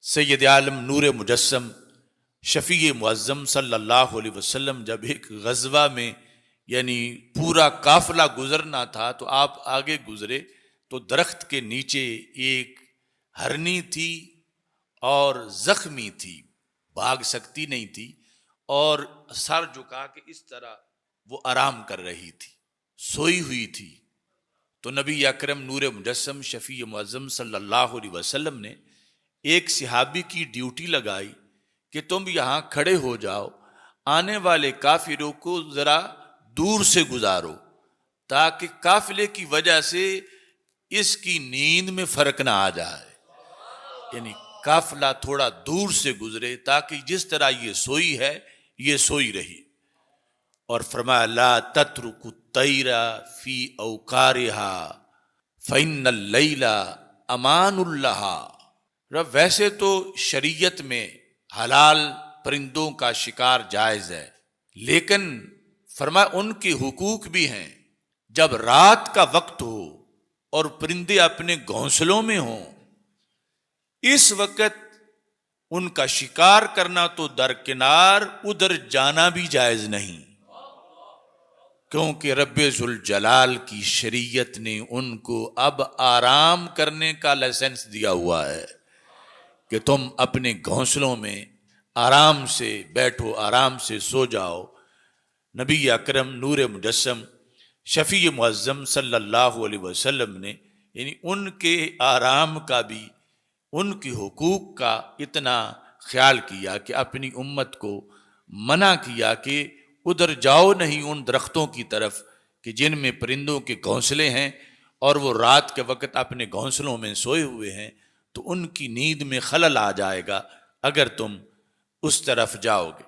سید عالم نور مجسم شفیع معظم صلی اللہ علیہ وسلم جب ایک غزوہ میں یعنی پورا قافلہ گزرنا تھا تو آپ آگے گزرے تو درخت کے نیچے ایک ہرنی تھی اور زخمی تھی، بھاگ سکتی نہیں تھی اور سر جھکا کے اس طرح وہ آرام کر رہی تھی، سوئی ہوئی تھی۔ تو نبی اکرم نور مجسم شفیع معظم صلی اللہ علیہ وسلم نے ایک صحابی کی ڈیوٹی لگائی کہ تم یہاں کھڑے ہو جاؤ، آنے والے کافروں کو ذرا دور سے گزارو تاکہ قافلے کی وجہ سے اس کی نیند میں فرق نہ آ جائے، یعنی قافلہ تھوڑا دور سے گزرے تاکہ جس طرح یہ سوئی ہے یہ سوئی رہی۔ اور فرمایا لا تترک الطیر فی اوکارہا فإن اللیل امان لہا۔ ویسے تو شریعت میں حلال پرندوں کا شکار جائز ہے، لیکن فرمایا ان کے حقوق بھی ہیں۔ جب رات کا وقت ہو اور پرندے اپنے گھونسلوں میں ہوں، اس وقت ان کا شکار کرنا تو درکنار، ادھر جانا بھی جائز نہیں، کیونکہ رب ذوالجلال کی شریعت نے ان کو اب آرام کرنے کا لائسنس دیا ہوا ہے کہ تم اپنے گھونسلوں میں آرام سے بیٹھو، آرام سے سو جاؤ۔ نبی اکرم نور مجسم شفیع معظم صلی اللہ علیہ وسلم نے یعنی ان کے آرام کا بھی، ان کے حقوق کا اتنا خیال کیا کہ اپنی امت کو منع کیا کہ ادھر جاؤ نہیں ان درختوں کی طرف کہ جن میں پرندوں کے گھونسلے ہیں اور وہ رات کے وقت اپنے گھونسلوں میں سوئے ہوئے ہیں، تو ان کی نیند میں خلل آ جائے گا اگر تم اس طرف جاؤ گے۔